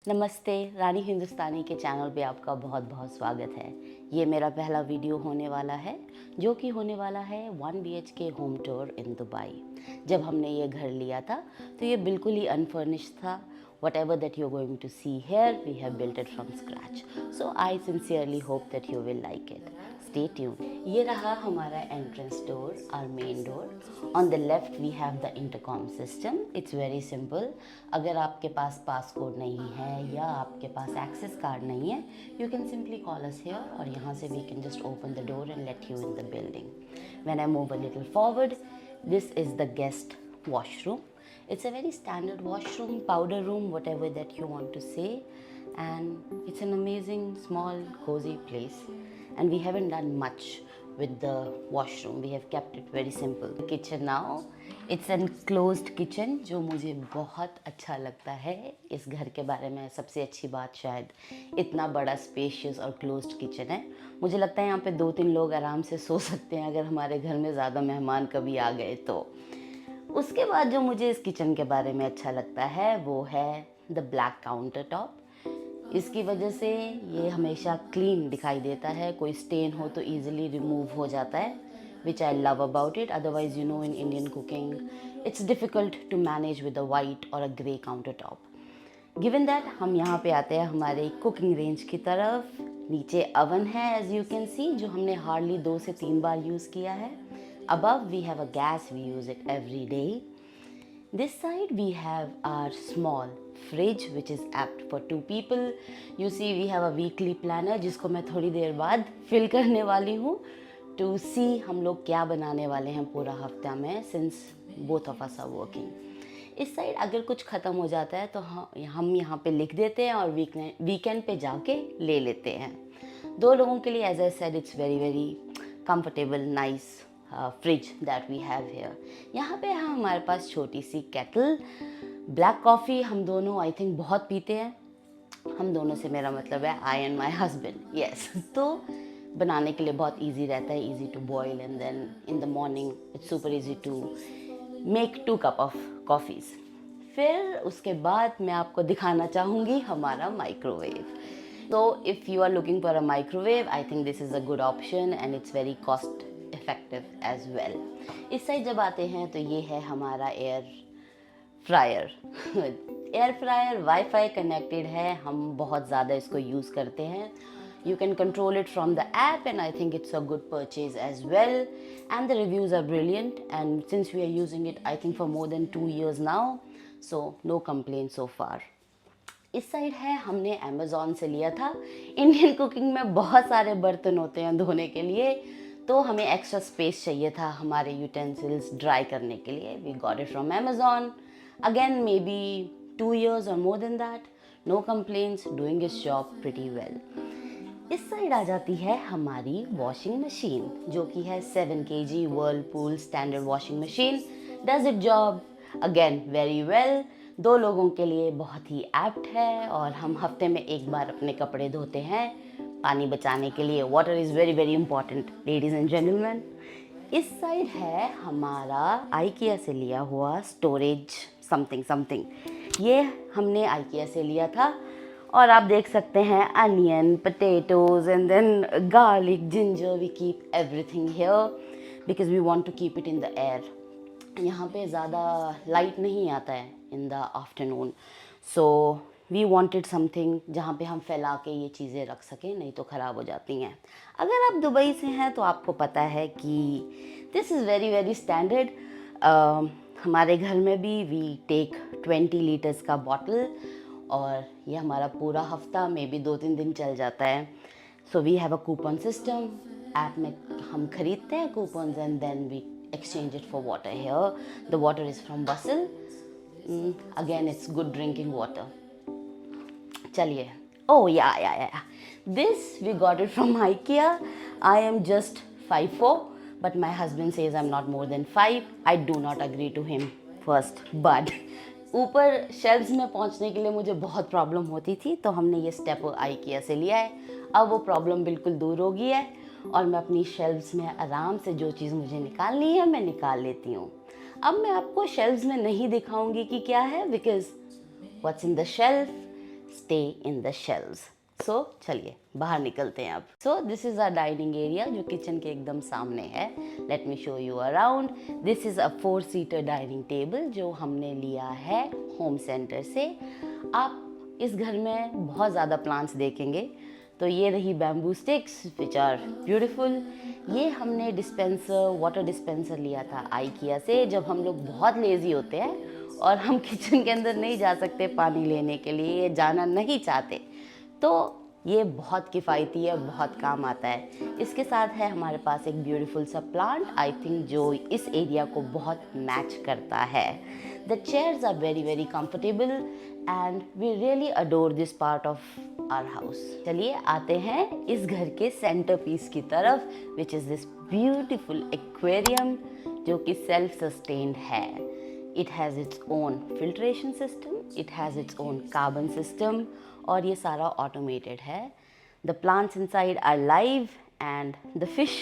नमस्ते, रानी हिंदुस्तानी के चैनल पे आपका बहुत बहुत स्वागत है। ये मेरा पहला वीडियो होने वाला है जो कि होने वाला है 1 BHK home tour in Dubai. जब हमने ये घर लिया था तो ये बिल्कुल ही अनफर्निश्ड था। Whatever that you're going to see here, we have built it from scratch. So I sincerely hope that you will like it. Stay tuned. ये रहा हमारा entrance door, our main door. On the left we have the intercom system. It's very simple. अगर आपके पास passcode नहीं है या आपके पास access card नहीं है, you can simply call us here और यहाँ से we can just open the door and let you in the building. When I move a little forward, this is the guest washroom. It's a very standard washroom, powder room, whatever that you want to say, and it's an amazing, small, cozy place. And we haven't done much with the washroom. We have kept it very simple. The kitchen now, it's an closed kitchen, जो मुझे बहुत अच्छा लगता है इस घर के बारे में। सबसे अच्छी बात शायद इतना बड़ा स्पेशियस और क्लोज्ड किचन है। मुझे लगता है यहाँ पे 2-3 लोग आराम से सो सकते हैं अगर हमारे घर में ज़्यादा मेहमान कभी आ गए तो। उसके बाद जो मुझे इस किचन के बारे में अच्छा लगता है वो है द ब्लैक काउंटर टॉप। इसकी वजह से ये हमेशा क्लीन दिखाई देता है, कोई स्टेन हो तो ईजिली रिमूव हो जाता है, which I love about it. Otherwise in Indian cooking it's difficult to manage with a white और a grey counter top. Given that हम यहाँ पे आते हैं हमारे कुकिंग रेंज की तरफ। नीचे अवन है एज यू कैन सी, जो हमने हार्डली 2 से 3 बार यूज़ किया है। Above we have a gas, we use it every day. This side we have our small fridge which is apt for 2 people. You see we have a weekly planner जिसको मैं थोड़ी देर बाद fill करने वाली हूँ to see हम लोग क्या बनाने वाले हैं पूरा हफ्ता में, since both of us are working. इस साइड अगर कुछ ख़त्म हो जाता है तो हम यहाँ पे लिख देते हैं और वीकेंड पे जाके ले लेते हैं। 2 लोगों के लिए, as I said, it's very very comfortable, nice fridge that we have here. यहाँ पे है हमारे पास छोटी सी केटल। ब्लैक कॉफ़ी हम दोनों आई थिंक बहुत पीते हैं। हम दोनों से मेरा मतलब है I and my husband, yes. तो बनाने के लिए बहुत इजी रहता है, easy to boil and then in the morning it's super easy to make 2 cup of coffees. फिर उसके बाद मैं आपको दिखाना चाहूँगी हमारा माइक्रोवेव। तो if you are looking for a microwave, I think this is a good option and it's very cost effective as well. इस साइड जब आते हैं तो ये है हमारा air fryer. Air fryer wifi connected है, हम बहुत ज़्यादा इसको यूज़ करते हैं। You can control it from the app and I think it's a good purchase as well, and the reviews are brilliant, and since we are using it I think for more than 2 years now, so no complaints so far. इस side है हमने Amazon से लिया था। Indian cooking में बहुत सारे बर्तन होते हैं धोने के लिए, तो हमें एक्स्ट्रा स्पेस चाहिए था हमारे यूटेंसिल्स ड्राई करने के लिए। We got it from Amazon, again may be 2 years और more than that. No complaints, doing its job pretty well. इस साइड आ जाती है हमारी वॉशिंग मशीन, जो कि है 7 kg Whirlpool standard washing machine. Does it job again very well. 2 लोगों के लिए बहुत ही एप्ट है और हम हफ्ते में 1 बार अपने कपड़े धोते हैं पानी बचाने के लिए। Water is very very important ladies and gentleman. इस साइड है हमारा आइकिया से लिया हुआ स्टोरेज समथिंग समथिंग। ये हमने आइकिया से लिया था और आप देख सकते हैं onion, potatoes and then garlic, ginger. We keep everything here because we want to keep it in the air. यहाँ पे ज़्यादा लाइट नहीं आता है in the afternoon, so we wanted something जहाँ पे हम फैला के ये चीज़ें रख सकें, नहीं तो ख़राब हो जाती हैं। अगर आप दुबई से हैं तो आपको पता है कि this is very very standard. हमारे घर में भी वी टेक 20 लीटर्स का बॉटल और ये हमारा पूरा हफ्ता में भी 2-3 दिन चल जाता है। So we have a coupon system. App में हम खरीदते हैं coupons and then we exchange it for water here. The water is from Basel. Again, it's good drinking water. चलिए, oh yeah. This we got it from IKEA. I am just 5'4", but my husband says I'm not more than 5. I do not agree to him first, but ऊपर shelves में पहुंचने के लिए मुझे बहुत problem होती थी, तो हमने ये स्टेप IKEA से लिया है। अब वो प्रॉब्लम बिल्कुल दूर हो गई है और मैं अपनी शेल्व्स में आराम से जो चीज़ मुझे निकालनी है मैं निकाल लेती हूँ। अब मैं आपको शेल्व्स में नहीं दिखाऊंगी कि क्या है, because what's in the shelf stay in the shelves. So चलिए बाहर निकलते हैं अब. So this is a dining area जो किचन के एकदम सामने है. Let me show you around. This is a four seater dining table जो हमने लिया है होम सेंटर से. आप इस घर में बहुत ज़्यादा प्लांट्स देखेंगे. तो ये रही bamboo sticks which are beautiful. ये हमने डिस्पेंसर, वाटर डिस्पेंसर लिया था आईकिया से. जब हम लोग बहुत लेज़ी होते हैं और हम किचन के अंदर नहीं जा सकते पानी लेने के लिए, जाना नहीं चाहते, तो ये बहुत किफ़ायती है, बहुत काम आता है. इसके साथ है हमारे पास एक ब्यूटीफुल सा प्लांट, आई थिंक जो इस एरिया को बहुत मैच करता है. The chairs are very very comfortable and we really adore this part of our house. चलिए आते हैं इस घर के सेंटर पीस की तरफ, which is this beautiful aquarium जो कि सेल्फ सस्टेन्ड है. It has its own filtration system, it has its own carbon system और ये सारा automated है. The plants inside are live and the fish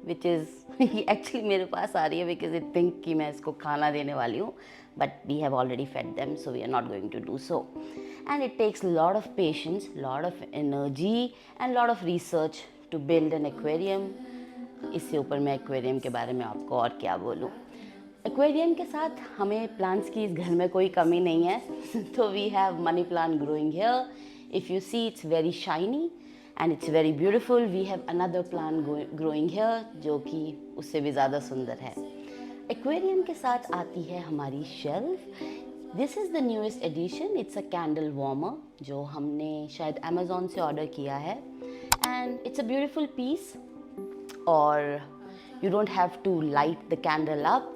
which is actually मेरे पास आ रही है because it think कि मैं इसको खाना देने वाली हूँ, but we have already fed them so we are not going to do so. And it takes a lot of patience, lot of energy and lot of research to build an aquarium. इससे ऊपर मैं aquarium के बारे में आपको और क्या बोलूँ. एक्वेरियम के साथ हमें प्लांट्स की इस घर में कोई कमी नहीं है. तो we have money plant growing here. If you see it's very shiny and it's very beautiful. We have another plant growing here जो कि उससे भी ज़्यादा सुंदर है. एक्वेरियम के साथ आती है हमारी shelf. This is the newest edition. It's a candle warmer जो हमने शायद अमेज़ॉन से ऑर्डर किया है. And it's a beautiful piece और you don't have to light the candle up.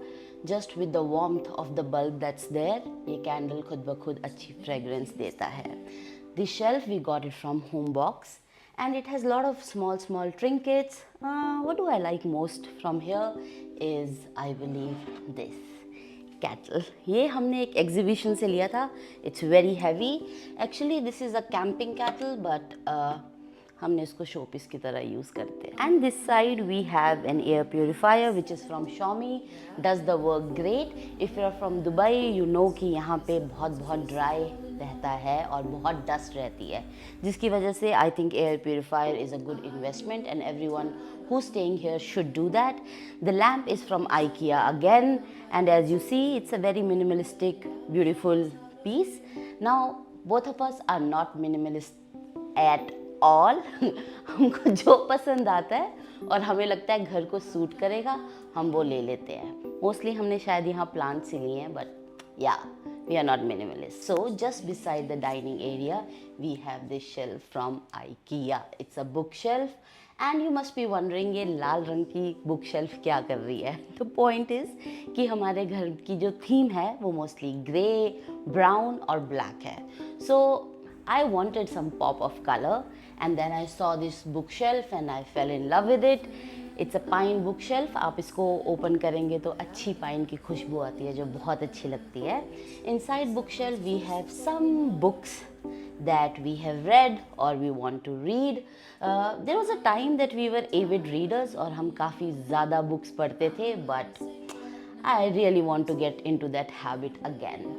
Just with the warmth of the bulb that's there, ये candle खुद ब खुद अच्छी fragrance देता है. The shelf we got it from Homebox and it has a lot of small trinkets. What do I like most from here is I believe this kettle. ये हमने एक exhibition से लिया था. It's very heavy. Actually this is a camping kettle but हमने इसको showpiece की तरह यूज़ करते हैं. And this side we have an air purifier which is from Xiaomi. Does the work great. If you are from Dubai you know कि यहाँ पे बहुत ड्राई रहता है और बहुत डस्ट रहती है, जिसकी वजह से I think air purifier is a good investment and every one who staying here should do that. The lamp is from IKEA again and as you see it's a very minimalistic beautiful piece. Now both of us are not minimalist at all. हमको जो पसंद आता है और हमें लगता है घर को सूट करेगा हम वो ले लेते हैं. मोस्टली हमने शायद यहाँ प्लांट्स ही लिए हैं बट या we are not minimalist. So just beside the dining area we have this shelf from IKEA. It's a bookshelf and you must be wondering ये लाल रंग की बुक शेल्फ क्या कर रही है. तो पॉइंट इज़ कि हमारे घर की जो थीम है वो मोस्टली ग्रे, ब्राउन और ब्लैक है. सो I wanted some pop of color and then I saw this bookshelf and I fell in love with it. It's a pine bookshelf. आप इसको ओपन करेंगे तो अच्छी पाइन की खुशबू आती है जो बहुत अच्छी लगती है. Inside bookshelf we have some books that we have read or we want to read. There was a time that we were avid readers और हम काफ़ी ज़्यादा books पढ़ते थे but I really want to get into that habit again.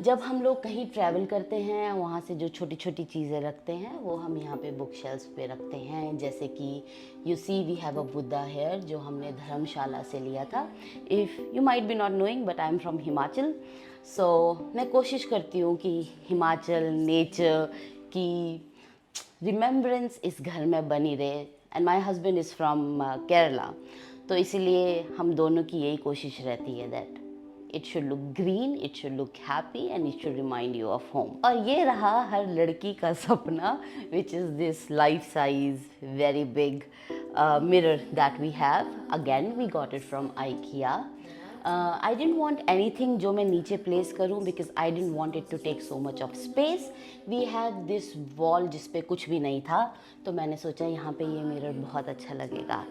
जब हम लोग कहीं ट्रैवल करते हैं वहाँ से जो छोटी छोटी चीज़ें रखते हैं वो हम यहाँ पे बुक शेल्फ पे रखते हैं. जैसे कि you see we have a Buddha here जो हमने धर्मशाला से लिया था. If you might be not knowing but I am from Himachal. So मैं कोशिश करती हूँ कि हिमाचल नेचर की रिमेम्बरेंस इस घर में बनी रहे. And my husband is from Kerala. तो इसीलिए हम दोनों की यही कोशिश रहती है that it should look green, it should look happy and it should remind you of home. और ये रहा हर लड़की का सपना which is this life size very big mirror that we have. Again we got it from IKEA. I didn't want anything जो मैं नीचे place करूँ because I didn't want it to take so much of space. We had this wall जिस पे कुछ भी नहीं था तो मैंने सोचा यहाँ पे ये मिरर बहुत अच्छा लगेगा.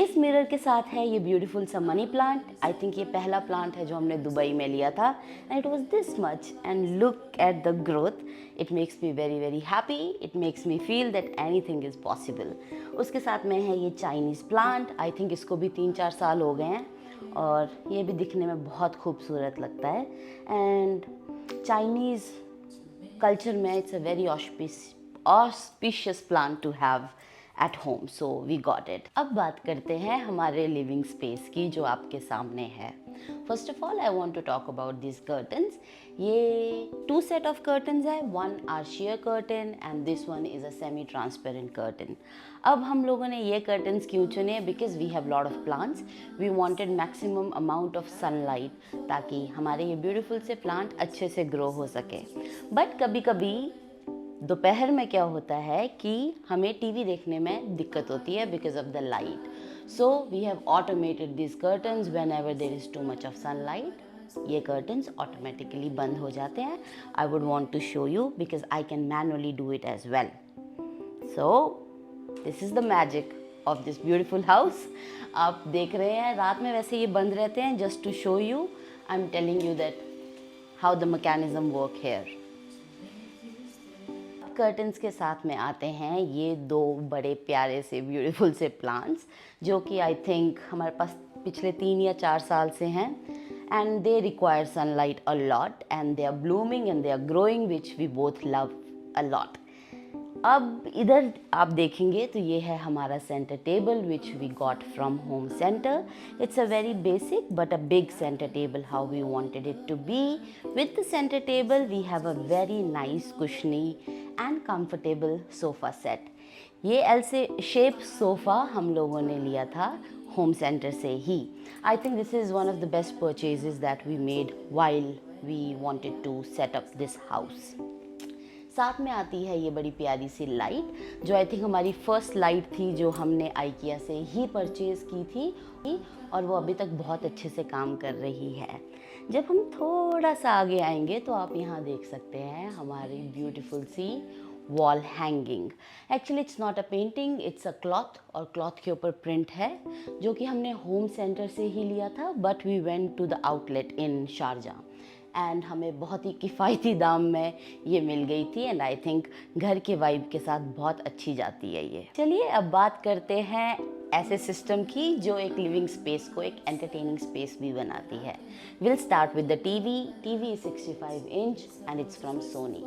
इस मिरर के साथ है ये ब्यूटीफुल सा मनी प्लांट. आई थिंक ये पहला प्लांट है जो हमने दुबई में लिया था and it was this much and look at the growth. It makes me very very happy. It makes me feel that anything is possible. उसके साथ में है ये चाइनीज़ प्लांट. आई थिंक इसको भी 3-4 साल हो गए हैं और ये भी दिखने में बहुत खूबसूरत लगता है. एंड चाइनीज़ culture में it's a very auspicious plant to have at home, so we got it. अब बात करते हैं हमारे living space की जो आपके सामने है. First of all, I want to talk about these curtains. ये 2 set of curtains है, one are sheer curtain and this one is a semi-transparent curtain. अब हम लोगों ने ये curtains क्यों चुने? Because we have lot of plants. We wanted maximum amount of sunlight ताकि हमारे ये beautiful से plant अच्छे से grow हो सके. But कभी कभी दोपहर में क्या होता है कि हमें टीवी देखने में दिक्कत होती है because of the light. So we have automated this curtains whenever there is too much of sunlight. ये कर्टन्स ऑटोमेटिकली बंद हो जाते हैं. I would want to show you because I can manually do it as well. So this is the magic of this beautiful house. आप देख रहे हैं रात में वैसे ये बंद रहते हैं. Just to show you I am telling you that how the mechanism work here. Curtains के साथ में आते हैं ये 2 बड़े प्यारे से ब्यूटीफुल से प्लांट्स जो कि आई थिंक हमारे पास पिछले 3 या 4 साल से हैं. And they require sunlight a lot and they are blooming and they are growing which we both love a lot. अब इधर आप देखेंगे तो ये है हमारा centre table which we got from Home Centre. It's a very basic but a big centre table how we wanted it to be. With the centre table we have a very nice cushiony and comfortable sofa set. ये L से shape sofa हम लोगों ने लिया था Home Centre से ही. I think this is one of the best purchases that we made while we wanted to set up this house. साथ में आती है ये बड़ी प्यारी सी लाइट जो आई थिंक हमारी फर्स्ट लाइट थी जो हमने आइकिया से ही परचेज़ की थी और वो अभी तक बहुत अच्छे से काम कर रही है. जब हम थोड़ा सा आगे आएंगे तो आप यहाँ देख सकते हैं हमारी ब्यूटीफुल सी wall hanging. Actually it's not a painting, it's a cloth और क्लॉथ के ऊपर प्रिंट है जो कि हमने होम सेंटर से ही लिया था. But we went to the outlet in Sharjah and हमें बहुत ही किफ़ायती दाम में ये मिल गई थी. एंड आई थिंक घर के वाइब के साथ बहुत अच्छी जाती है ये. चलिए अब बात करते हैं ऐसे सिस्टम की जो एक लिविंग स्पेस को एक एंटरटेनिंग स्पेस भी बनाती है. Will start with the TV. TV is 65 inch and it's from Sony.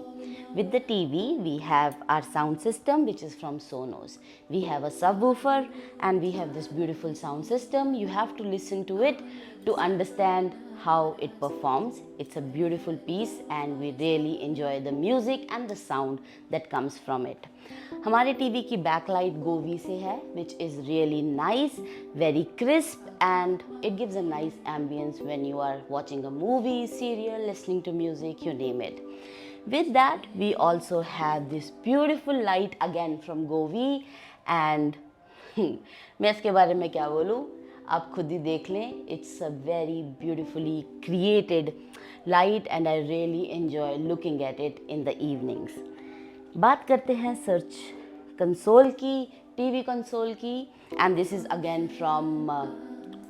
With the TV, we have our sound system which is from Sonos. We have a subwoofer and we have this beautiful sound system. You have to listen to it to understand how it performs. It's a beautiful piece and we really enjoy the music and the sound that comes from it. हमारे TV की backlight गोवी से है which is really nice, very crisp and it gives a nice ambience when you are watching a movie, serial, listening to music, you name it. With that, we also have this beautiful light again from Govi and मैं इसके बारे में क्या बोलूँ, आप खुद ही देख लें. It's a very beautifully created light and I really enjoy looking at it in the evenings. बात करते हैं सर्च कंसोल की, टीवी कंसोल की. And this is again from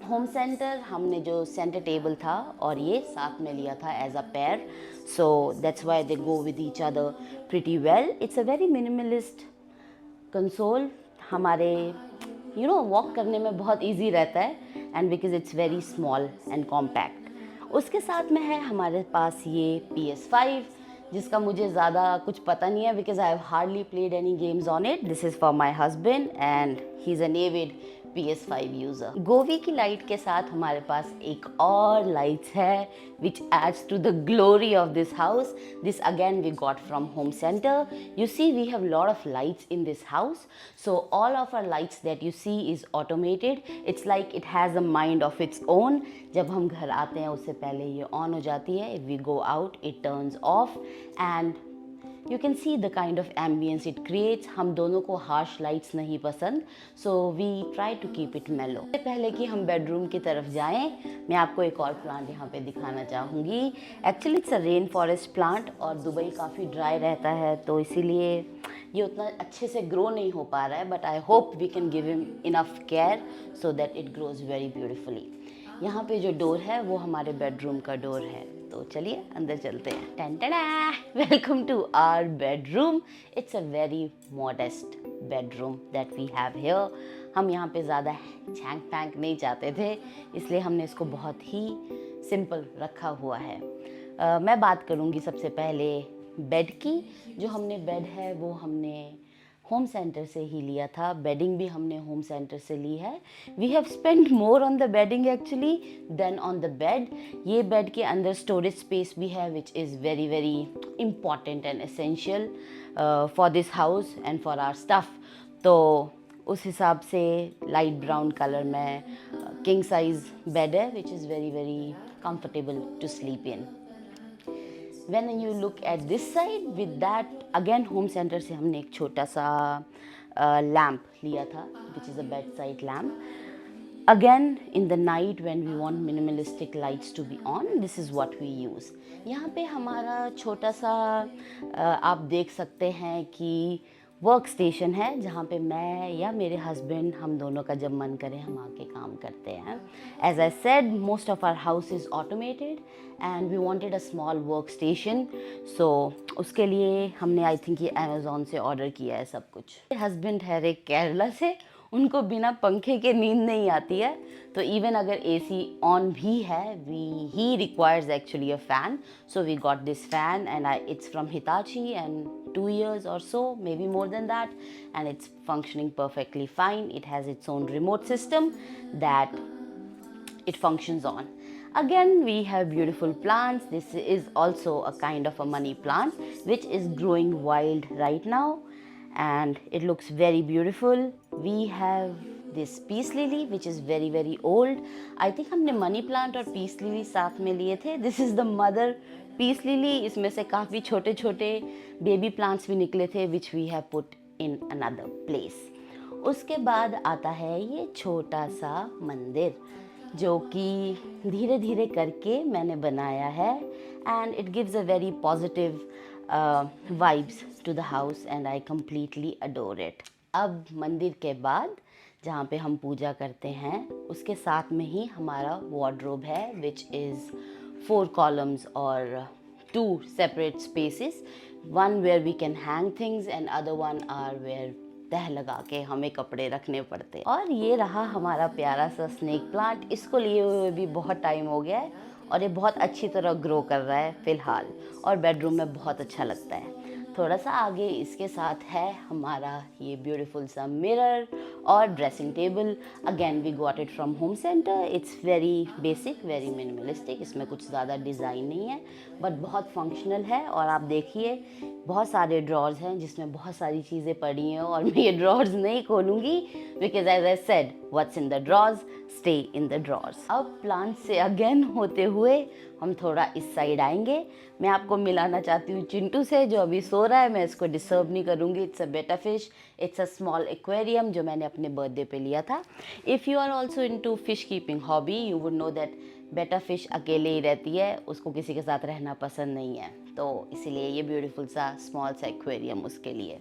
Home centre. हमने जो सेंटर टेबल था और ये साथ में लिया था as a pair. So that's why they go with each other pretty well. It's a very minimalist console. हमारे वॉक करने में बहुत ईजी रहता है and because it's very small and compact. उसके साथ में है हमारे पास ये PS5 जिसका मुझे ज़्यादा कुछ पता नहीं है because I have hardly played any games on it. This is for my husband and he is an avid PS5 user. Govee की लाइट के साथ हमारे पास एक और लाइट्स है which adds to the glory of this house. This again we got from home center. You see we have lot of lights in this house. So all of our lights that you see is automated. It's like it has a mind of its own. जब हम घर आते हैं उससे पहले ये on हो जाती है. If we go out it turns off and you can see the kind of ambience it creates. हम दोनों को harsh lights नहीं पसंद, so we try to keep it mellow. इससे पहले कि हम बेडरूम की तरफ जाएं, मैं आपको एक और प्लांट यहाँ पे दिखाना चाहूँगी. Actually it's a rain forest plant और दुबई काफ़ी ड्राई रहता है तो इसीलिए ये उतना अच्छे से ग्रो नहीं हो पा रहा है. But I hope we can give him enough care so that it grows very beautifully. यहाँ पे जो डोर है वो हमारे बेडरूम का डोर है. तो चलिए अंदर चलते हैं. टन टन. Welcome to our bedroom. It's a very modest bedroom that we have here. हम यहाँ पे ज़्यादा छैंक पैंक नहीं चाहते थे इसलिए हमने इसको बहुत ही सिंपल रखा हुआ है. मैं बात करूँगी सबसे पहले बेड की। जो हमने बेड है वो हमने होम सेंटर से ही लिया था, बेडिंग भी हमने होम सेंटर से ली है। We have spend more on the bedding actually then on the bed. ये बेड के अंदर स्टोरेज स्पेस भी है which is very very important and essential for this house and for our stuff. तो उस हिसाब से लाइट ब्राउन कलर में किंग साइज बेड है which is very very comfortable to sleep in. When you look at this side, with that again home center से हमने एक छोटा सा लैम्प लिया था which is a bedside lamp. Again in the night when we want minimalistic lights to be on, this is what we use. यहाँ पे हमारा छोटा सा आप देख सकते हैं कि वर्क स्टेशन है जहाँ पे मैं या मेरे हस्बैंड हम दोनों का जब मन करे हम आके काम करते हैं. As I said most of our house is automated and we wanted a small work station. So उसके लिए हमने आई थिंक ये अमेज़ॉन से ऑर्डर किया है सब कुछ. हस्बैंड है रे केरला से, उनको बिना पंखे के नींद नहीं आती है. तो इवन अगर एसी ऑन भी है he requires actually a fan. So we got this fan and it's from Hitachi and 2 years or so, maybe more than that, and it's functioning perfectly fine. It has its own remote system that it functions on. Again we have beautiful plants. This is also a kind of a money plant which is growing wild right now and it looks very beautiful. We have this peace lily which is very very old. I think हमने money plant और peace lily साथ में लिए थे. This is the mother peace lily. इसमें से काफ़ी छोटे छोटे बेबी प्लांट्स भी निकले थे which we have put in another place. उसके बाद आता है ये छोटा सा मंदिर जो कि धीरे धीरे करके मैंने बनाया है and it gives a very positive vibes to the house and I completely adore it. अब मंदिर के बाद जहाँ पे हम पूजा करते हैं उसके साथ में ही हमारा वार्डरोब है which is 4 columns or 2 separate spaces. One where we can hang things and other one are where तह लगा के हमें कपड़े रखने पड़ते. और ये रहा हमारा प्यारा सा स्नेक प्लांट. इसको लिए हुए भी बहुत टाइम हो गया है और ये बहुत अच्छी तरह ग्रो कर रहा है फ़िलहाल और बेडरूम में बहुत अच्छा लगता है. थोड़ा सा आगे इसके साथ है हमारा ये ब्यूटीफुल सा मिरर और dressing table. Again we got it from Home Centre. It's very basic, very minimalistic. इसमें कुछ ज़्यादा डिज़ाइन नहीं है बट बहुत फंक्शनल है. और आप देखिए बहुत सारे ड्रॉर्स हैं जिसमें बहुत सारी चीज़ें पड़ी हैं और मैं ये ड्रॉर्स नहीं खोलूँगी because as I said what's in the drawers stay in the drawers. अब प्लांट से अगेन होते हुए हम थोड़ा इस साइड आएंगे. मैं आपको मिलाना चाहती हूँ चिंटू से जो अभी सो रहा है. मैं इसको डिस्टर्ब नहीं करूँगी. It's a betta fish. It's a small aquarium जो मैंने अपने बर्थडे पे लिया था. If you are also into fish keeping hobby you would know that betta fish अकेले ही रहती है, उसको किसी के साथ रहना पसंद नहीं है. तो इसीलिए ये ब्यूटीफुल सा स्मॉल सा एक्वेरियम उसके लिए.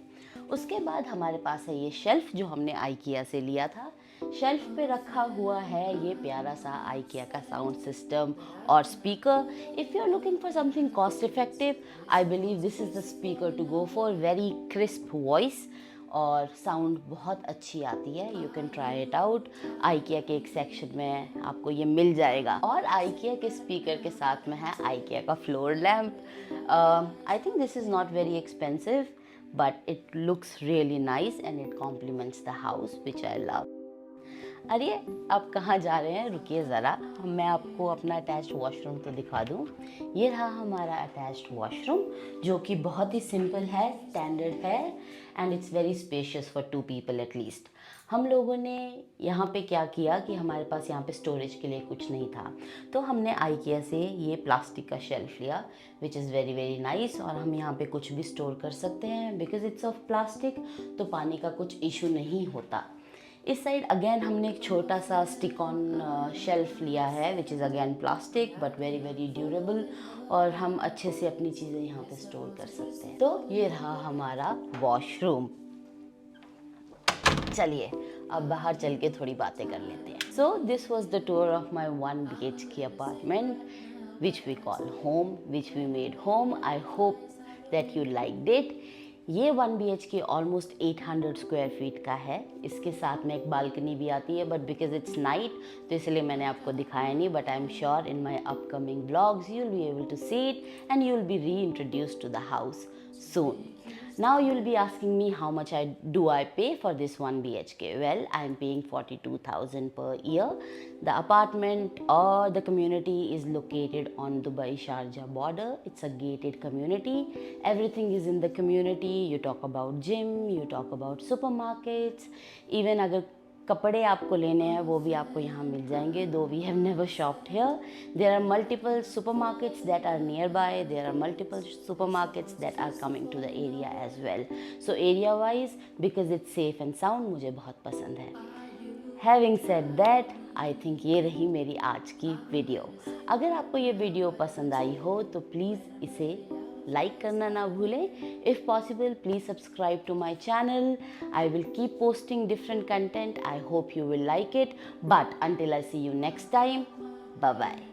उसके बाद हमारे पास है ये शेल्फ जो हमने आईकिया से लिया था. शेल्फ पे रखा हुआ है ये प्यारा सा आईकिया का साउंड सिस्टम और speaker. If you are looking for something cost effective I believe this is the speaker to go for. Very crisp voice और साउंड बहुत अच्छी आती है. You can try it out. IKEA के एक section में आपको ये मिल जाएगा. और आईकिया के स्पीकर के साथ में है आईकिया का floor lamp. I think this is not very expensive but it looks really nice and it complements the house which I love. अरे आप कहाँ जा रहे हैं, रुकिए ज़रा, मैं आपको अपना अटैच्ड वॉशरूम तो दिखा दूँ. ये रहा हमारा अटैच्ड वॉशरूम जो कि बहुत ही सिंपल है, स्टैंडर्ड है and it's very spacious for 2 people at least. हम लोगों ने यहाँ पे क्या किया कि हमारे पास यहाँ पे स्टोरेज के लिए कुछ नहीं था तो हमने आईकिया से ये प्लास्टिक का शेल्फ लिया विच इज़ वेरी वेरी नाइस. और हम यहाँ पे कुछ भी स्टोर कर सकते हैं बिकॉज इट्स ऑफ प्लास्टिक तो पानी का कुछ इशू नहीं होता. इस साइड अगेन हमने एक छोटा सा स्टिक ऑन शेल्फ लिया है which is again plastic but very very durable और हम अच्छे से अपनी चीज़ें यहाँ पे स्टोर कर सकते हैं. तो ये रहा हमारा वॉशरूम. चलिए अब बाहर चल के थोड़ी बातें कर लेते हैं. So this was the tour of my 1 BHK apartment which we call home, which we made home. I hope that you liked it. ये 1 BHK ऑलमोस्ट 800 स्क्वायर फीट का है। इसके साथ में एक बालकनी भी आती है, बट बिकॉज इट्स नाइट तो इसलिए मैंने आपको दिखाया नहीं, but I am sure in my upcoming blogs you will be able to see it and you will be reintroduced to the house soon. Now you will be asking me how much do I pay for this 1 BHK? Well, I am paying 42,000 per year. The apartment or the community is located on Dubai Sharjah border. It's a gated community. Everything is in the community. You talk about gym, you talk about supermarkets, even अगर कपड़े आपको लेने हैं वो भी आपको यहाँ मिल जाएंगे, though we have never shopped here. There are multiple supermarkets that are nearby, there are multiple supermarkets that are coming to the area as well. So area wise because it's safe and sound मुझे बहुत पसंद है. Having said that, I think ये रही मेरी आज की video. अगर आपको ये वीडियो पसंद आई हो तो प्लीज़ इसे लाइक करना ना भूलें. If possible please subscribe to my channel. I will keep posting different content. I hope you will like it. But until I see you next time, bye bye.